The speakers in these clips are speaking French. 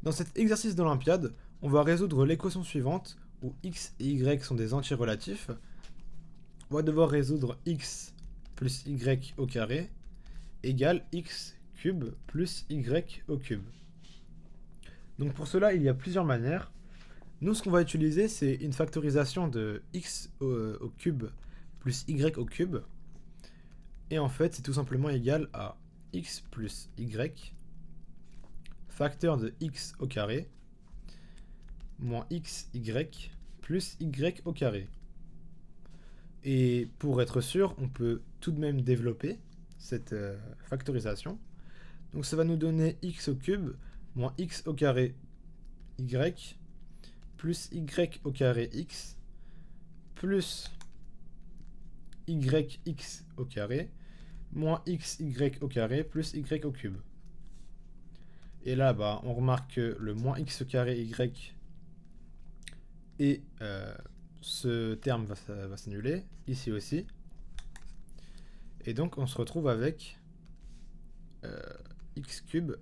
Dans cet exercice d'Olympiade, on va résoudre l'équation suivante où x et y sont des entiers relatifs. On va devoir résoudre x plus y au carré égale x cube plus y au cube. Donc pour cela, il y a plusieurs manières. Nous, ce qu'on va utiliser, c'est une factorisation de x au cube plus y au cube. Et en fait, c'est tout simplement égal à x plus y, facteur de x au carré, moins xy plus y au carré. Et pour être sûr, on peut tout de même développer cette factorisation. Donc ça va nous donner x au cube moins x au carré y plus y au carré x plus yx au carré moins xy au carré plus y au cube. Et là, bah, on remarque que le moins x au carré y et ce terme va s'annuler, ici aussi. Et donc on se retrouve avec x cube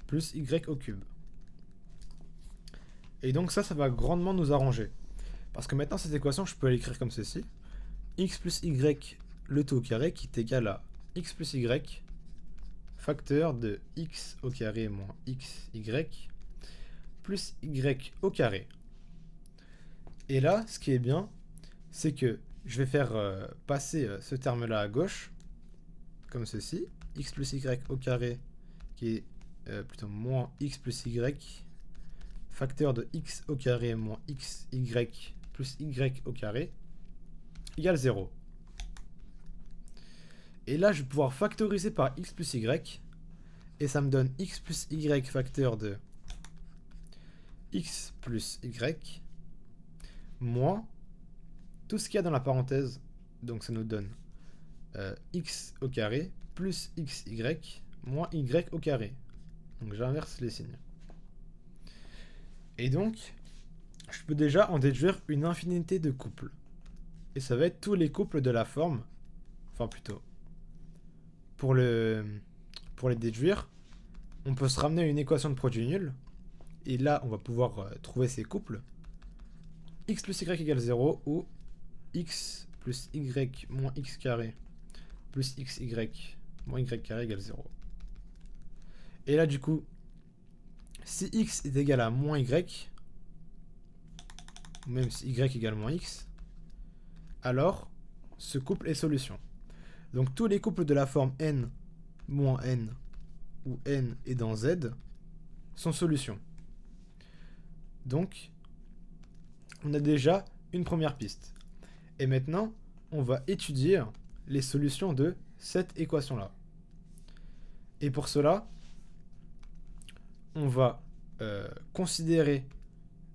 plus y au cube. Et donc ça va grandement nous arranger. Parce que maintenant cette équation, je peux l'écrire comme ceci. X plus y le tout au carré qui est égal à x plus y facteur de x au carré moins xy plus y au carré. Et là, ce qui est bien, c'est que je vais faire passer ce terme-là à gauche, comme ceci. X plus y au carré qui est plutôt moins x plus y facteur de x au carré moins xy plus y au carré égale 0. Et là, je vais pouvoir factoriser par x plus y, et ça me donne x plus y facteur de x plus y, moins tout ce qu'il y a dans la parenthèse, donc ça nous donne x au carré plus xy moins y au carré. Donc j'inverse les signes. Et donc, je peux déjà en déduire une infinité de couples. Et ça va être tous les couples de la forme, enfin plutôt, pour les déduire, on peut se ramener à une équation de produit nul. Et là, on va pouvoir trouver ces couples. X plus y égale 0 ou x plus y moins x carré plus xy moins y carré égale 0. Et là, du coup, si x est égal à moins y, ou même si y égale moins x, alors ce couple est solution. Donc tous les couples de la forme n moins n, où n est dans z, sont solutions. Donc, on a déjà une première piste. Et maintenant, on va étudier les solutions de cette équation-là. Et pour cela, on va considérer,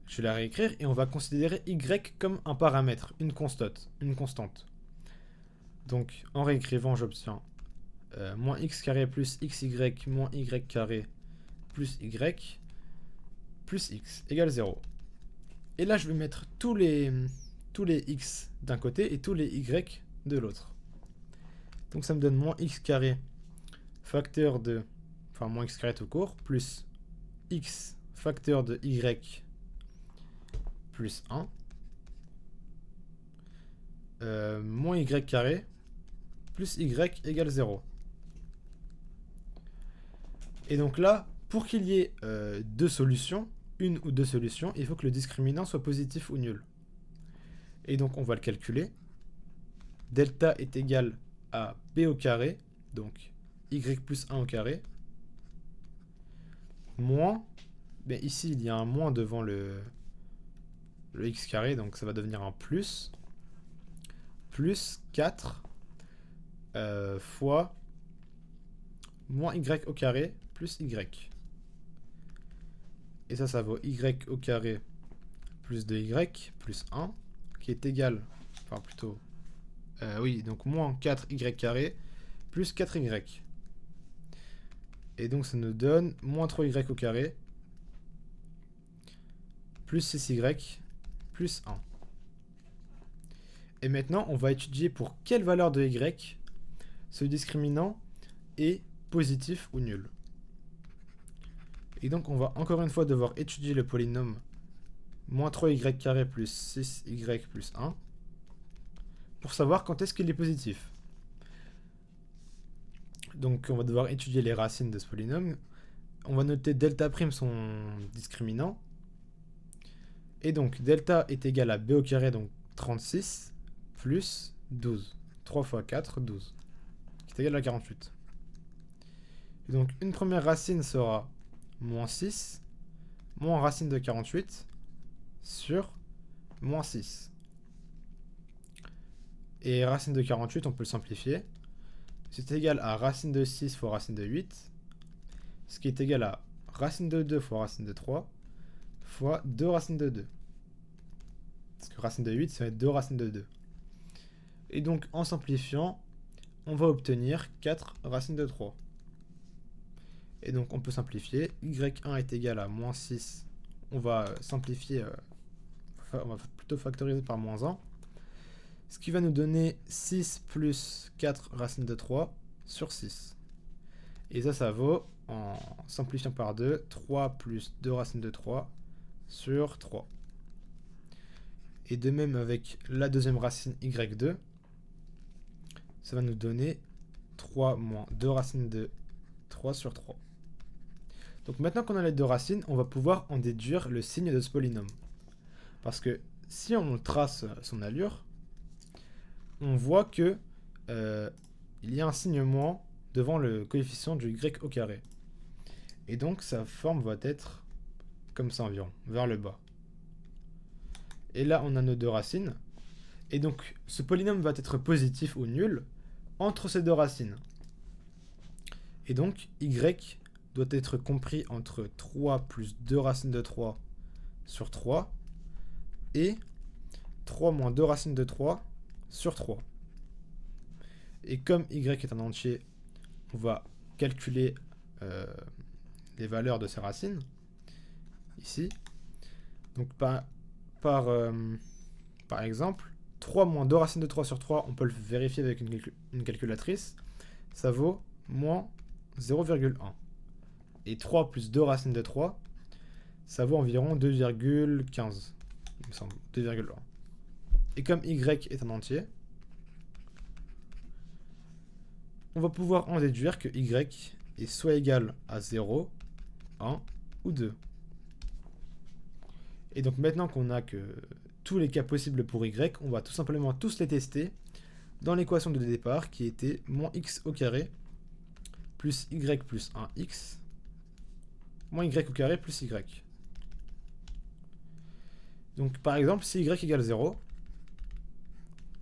je vais la réécrire, et on va considérer y comme un paramètre, une constante. Donc, en réécrivant, j'obtiens moins x carré plus xy moins y carré plus y plus x égale 0. Et là, je vais mettre tous les x d'un côté et tous les y de l'autre. Donc ça me donne moins x carré facteur de, enfin moins x carré tout court, plus x facteur de y plus 1, moins y carré plus y égale 0. Et donc là, pour qu'il y ait deux solutions, une ou deux solutions, il faut que le discriminant soit positif ou nul. Et donc on va le calculer. Delta est égal à b au carré, donc y plus 1 au carré, moins, ben ici il y a un moins devant le x carré, donc ça va devenir un plus 4 fois moins y au carré plus y. Et ça vaut y au carré plus 2y plus 1, qui est égal, enfin plutôt, oui, donc moins 4y carré plus 4y. Et donc ça nous donne moins 3y au carré plus 6y plus 1. Et maintenant, on va étudier pour quelle valeur de y ce discriminant est positif ou nul. Et donc on va encore une fois devoir étudier le polynôme moins 3y² plus 6y plus 1 pour savoir quand est-ce qu'il est positif. Donc on va devoir étudier les racines de ce polynôme. On va noter delta prime son discriminant. Et donc delta est égal à b au carré, donc 36, plus 12. 3 fois 4, 12. Qui est égal à 48. Et donc une première racine sera moins 6, moins racine de 48, sur moins 6. Et racine de 48, on peut le simplifier. C'est égal à racine de 6 fois racine de 8, ce qui est égal à racine de 2 fois racine de 3, fois 2 racines de 2. Parce que racine de 8, ça va être 2 racines de 2. Et donc, en simplifiant, on va obtenir 4 racines de 3. Et donc, on peut simplifier. y1 est égal à moins 6. On va simplifier, on va plutôt factoriser par moins 1. Ce qui va nous donner 6 plus 4 racines de 3 sur 6. Et ça vaut, en simplifiant par 2, 3 plus 2 racines de 3 sur 3. Et de même avec la deuxième racine y2, ça va nous donner 3 moins 2 racines de 3 sur 3. Donc maintenant qu'on a les deux racines, on va pouvoir en déduire le signe de ce polynôme. Parce que si on trace son allure, on voit que il y a un signe moins devant le coefficient du y au carré. Et donc sa forme va être comme ça environ, vers le bas. Et là on a nos deux racines. Et donc ce polynôme va être positif ou nul entre ces deux racines. Et donc y doit être compris entre 3 plus 2 racines de 3 sur 3 et 3 moins 2 racines de 3 sur 3. Et comme y est un entier, on va calculer les valeurs de ces racines, ici. Donc par exemple, 3 moins 2 racines de 3 sur 3, on peut le vérifier avec une calculatrice, ça vaut moins 0,1. Et 3 plus 2 racines de 3, ça vaut environ 2,15, il me semble, 2,1. Et comme y est un entier, on va pouvoir en déduire que y est soit égal à 0, 1 ou 2. Et donc maintenant qu'on a que tous les cas possibles pour y, on va tout simplement tous les tester dans l'équation de départ qui était moins x au carré plus y plus 1x moins y au carré plus y. Donc par exemple, si y égale 0,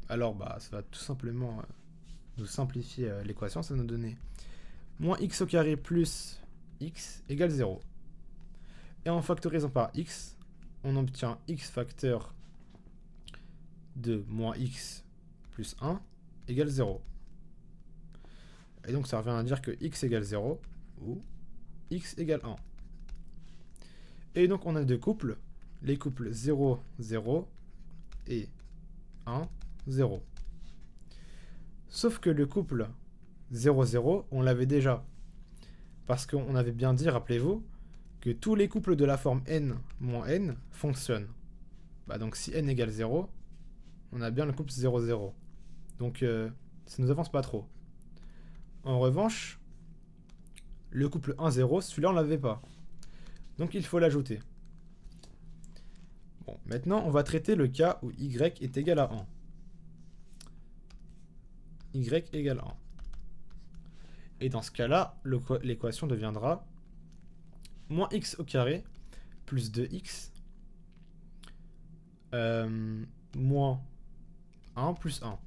alors ça va tout simplement nous simplifier l'équation, ça va nous donner moins x au carré plus x égale 0. Et en factorisant par x, on obtient x facteur de moins x plus 1 égale 0. Et donc ça revient à dire que x égale 0 ou x égale 1. Et donc on a deux couples, les couples 0, 0 et 1, 0. Sauf que le couple 0, 0, on l'avait déjà. Parce qu'on avait bien dit, rappelez-vous, que tous les couples de la forme n moins n fonctionnent. Donc si n égale 0, on a bien le couple 0, 0. Donc ça nous avance pas trop. En revanche, le couple 1, 0, celui-là on l'avait pas. Donc il faut l'ajouter. Bon, maintenant on va traiter le cas où y est égal à 1. Y égale 1. Et dans ce cas-là, l'équation deviendra moins x au carré plus 2x moins 1 plus 1.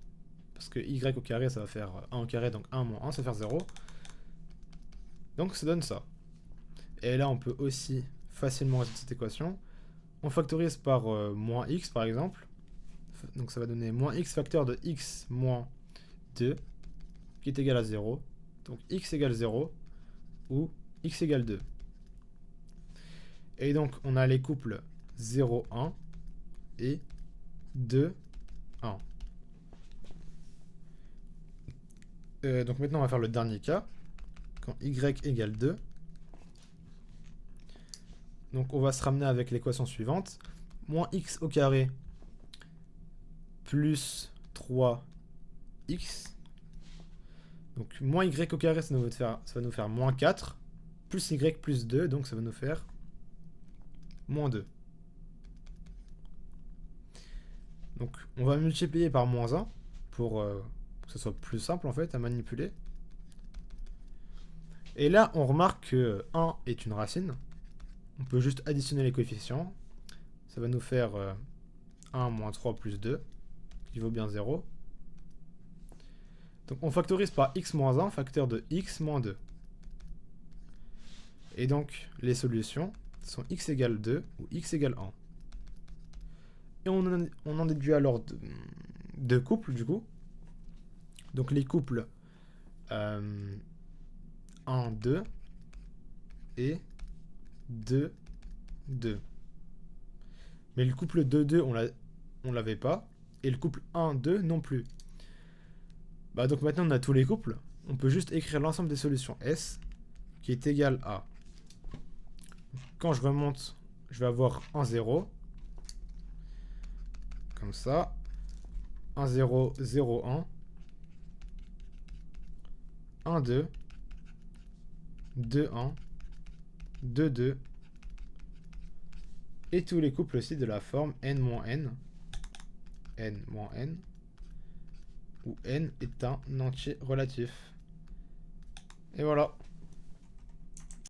Parce que y au carré, ça va faire 1 au carré, donc 1 moins 1, ça va faire 0. Donc ça donne ça. Et là, on peut aussi facilement résoudre cette équation. On factorise par moins x, par exemple. Donc ça va donner moins x facteur de x moins 2, qui est égal à 0. Donc x égale 0, ou x égale 2. Et donc on a les couples 0, 1 et 2, 1. Donc maintenant on va faire le dernier cas. Quand y égale 2, Donc on va se ramener avec l'équation suivante. Moins x au carré plus 3x. Donc moins y au carré, ça va nous faire moins 4. Plus y plus 2, donc ça va nous faire moins 2. Donc on va multiplier par moins 1 pour que ce soit plus simple en fait à manipuler. Et là on remarque que 1 est une racine. On peut juste additionner les coefficients. Ça va nous faire 1 moins 3 plus 2, qui vaut bien 0. Donc on factorise par x moins 1, facteur de x moins 2. Et donc les solutions sont x égale 2 ou x égale 1. Et on en déduit alors deux couples du coup. Donc les couples 1, 2 et 2, 2. Mais le couple 2, 2, on l'avait pas. Et le couple 1, 2 non plus. Bah donc maintenant on a tous les couples. On peut juste écrire l'ensemble des solutions S qui est égal à... Quand je remonte, je vais avoir 1, 0. Comme ça. 1, 0, 0, 1. 1, 2. 2, 1. 2, 2. Et tous les couples aussi de la forme n-n. n-n. Où n est un entier relatif. Et voilà.